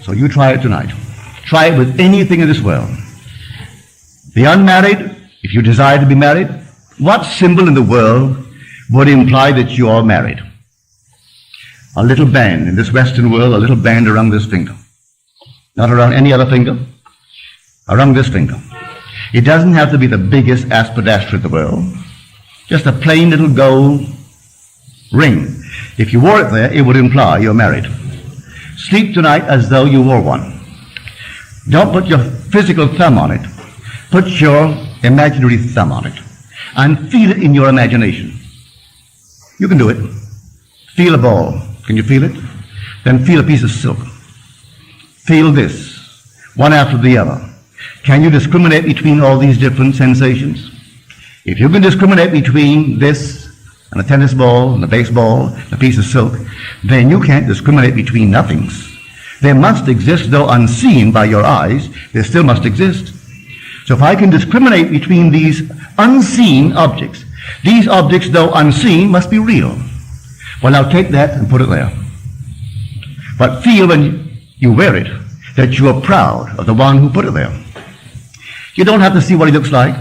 So you try it tonight. Try it with anything in this world. The unmarried, if you desire to be married, what symbol in the world would imply that you are married? A little band in this Western world, a little band around this finger. Not around any other finger, around this finger. It doesn't have to be the biggest aspidastra in the world. Just a plain little gold ring. If you wore it there, it would imply you're married. Sleep tonight as though you wore one. Don't put your physical thumb on it. Put your imaginary thumb on it. And feel it in your imagination. You can do it. Feel a ball. Can you feel it? Then feel a piece of silk. Feel this, one after the other. Can you discriminate between all these different sensations? If you can discriminate between this and a tennis ball and a baseball and a piece of silk, then you can't discriminate between nothings. They must exist, though unseen by your eyes, they still must exist. So if I can discriminate between these unseen objects, these objects, though unseen, must be real. Well, now take that and put it there. But feel when you wear it that you are proud of the one who put it there. You don't have to see what he looks like.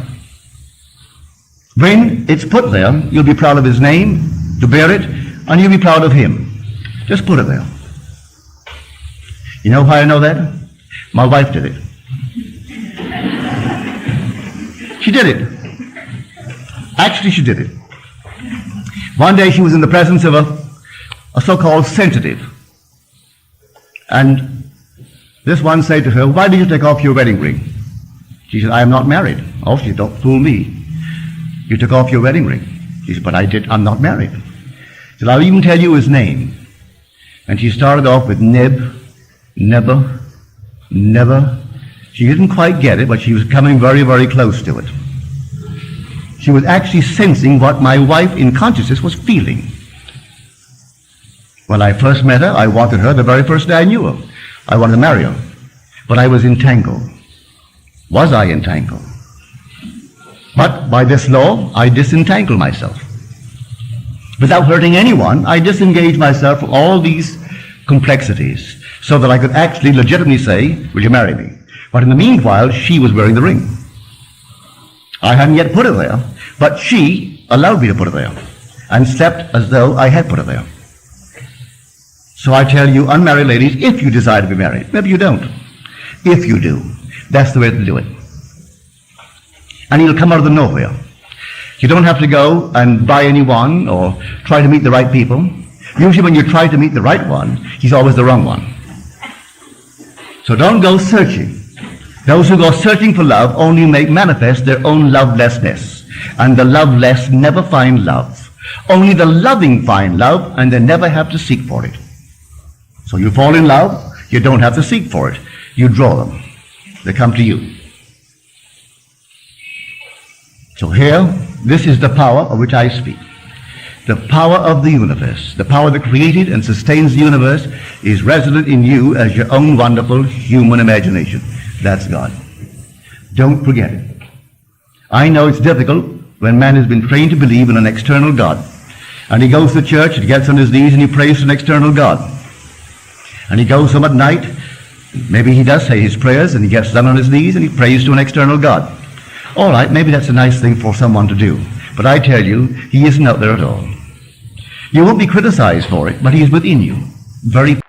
When it's put there, you'll be proud of his name, to bear it, and you'll be proud of him. Just put it there. You know why I know that? My wife did it. She did it. Actually, she did it. One day she was in the presence of a so-called sensitive. And this one said to her, "Why did you take off your wedding ring?" She said, "I am not married." "Oh," she said, "don't fool me. You took off your wedding ring." She said, "But I'm not married." She said, "I'll even tell you his name." And she started off with Never. She didn't quite get it, but she was coming very, very close to it. She was actually sensing what my wife in consciousness was feeling. When I first met her, I wanted her the very first day I knew her. I wanted to marry her. But I was entangled. Was I entangled? But by this law, I disentangled myself. Without hurting anyone, I disengaged myself from all these complexities so that I could actually legitimately say, "Will you marry me?" But in the meanwhile, she was wearing the ring. I hadn't yet put it there, but she allowed me to put it there and slept as though I had put it there. So I tell you, unmarried ladies, if you desire to be married, maybe you don't. If you do, that's the way to do it. And it'll come out of the nowhere. You don't have to go and buy anyone or try to meet the right people. Usually when you try to meet the right one, he's always the wrong one. So don't go searching. Those who go searching for love only make manifest their own lovelessness. And the loveless never find love. Only the loving find love, and they never have to seek for it. So you fall in love, you don't have to seek for it. You draw them. They come to you. So here, this is the power of which I speak. The power of the universe, the power that created and sustains the universe, is resident in you as your own wonderful human imagination. That's God. Don't forget it. I know it's difficult when man has been trained to believe in an external God. And he goes to church and gets on his knees and he prays to an external God. And he goes home at night, maybe he does say his prayers, and he gets down on his knees and he prays to an external God. All right, maybe that's a nice thing for someone to do. But I tell you, he isn't out there at all. You won't be criticized for it, but he is within you. Very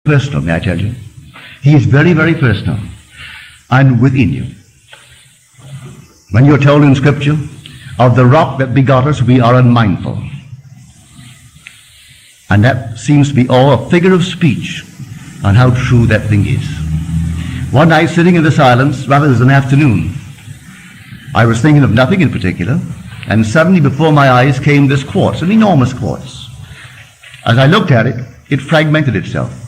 Personal, may I tell you? He is very, very personal and within you. When you're told in Scripture, of the rock that begot us, we are unmindful. And that seems to be all a figure of speech on how true that thing is. One night, sitting in the silence, rather it was an afternoon, I was thinking of nothing in particular, and suddenly before my eyes came this quartz, an enormous quartz. As I looked at it, it fragmented itself,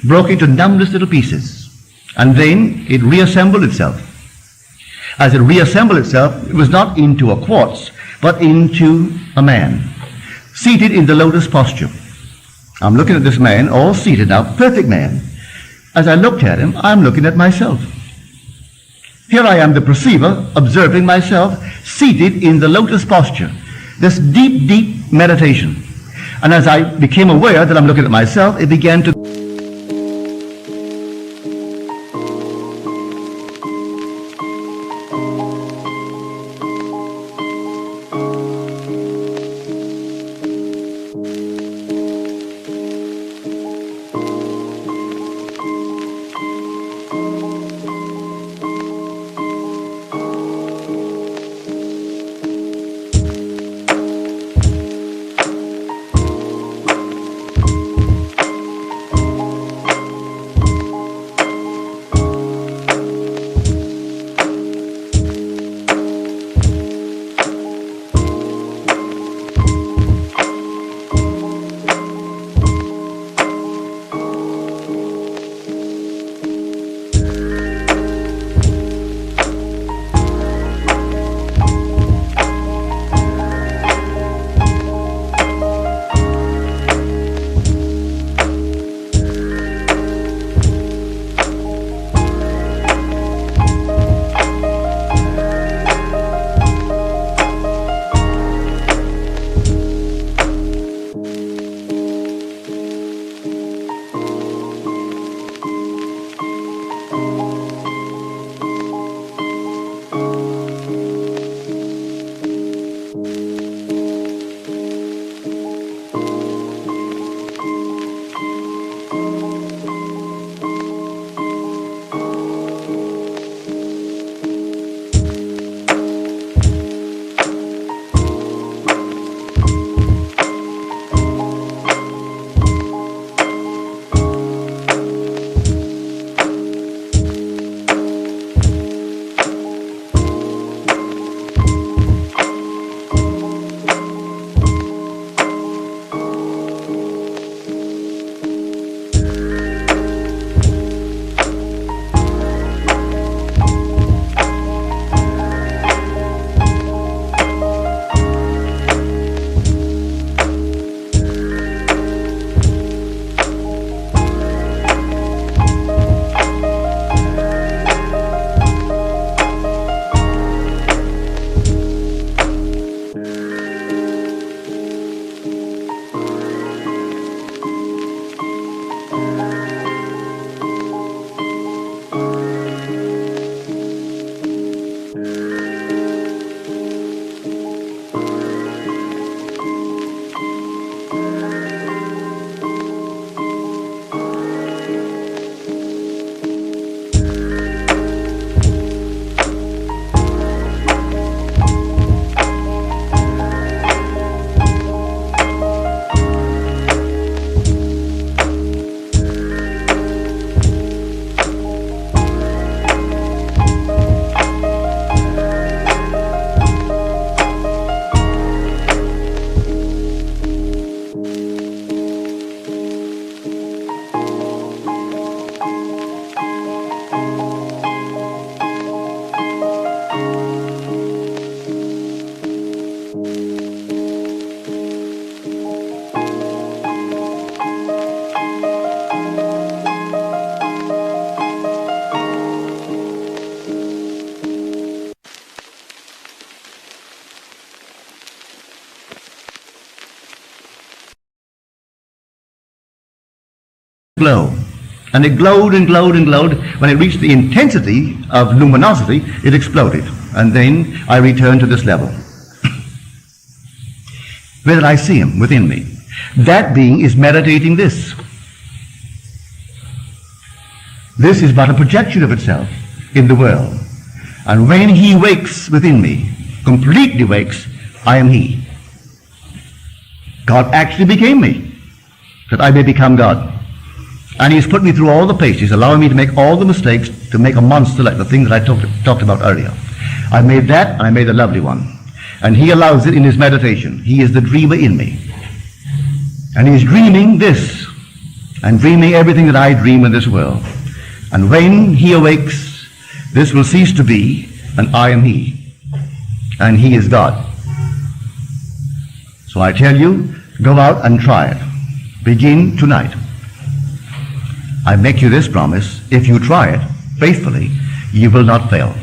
broke into numberless little pieces, and then it reassembled itself. As it reassembled itself, it was not into a quartz, but into a man, seated in the lotus posture. I'm looking at this man, all seated now, perfect man. As I looked at him, I'm looking at myself. Here I am, the perceiver, observing myself, seated in the lotus posture. This deep, deep meditation. And as I became aware that I'm looking at myself, it began to glow. And it glowed and glowed and glowed. When it reached the intensity of luminosity, it exploded. And then I returned to this level. Where did I see him? Within me. That being is meditating this. This is but a projection of itself in the world. And when he wakes within me, completely wakes, I am he. God actually became me, that I may become God. And he's put me through all the paces, allowing me to make all the mistakes, to make a monster like the thing that I talked about earlier. I made that, and I made a lovely one. And he allows it in his meditation. He is the dreamer in me. And he's dreaming this, and dreaming everything that I dream in this world. And when he awakes, this will cease to be, and I am he. And he is God. So I tell you, go out and try it. Begin tonight. I make you this promise: if you try it faithfully, you will not fail.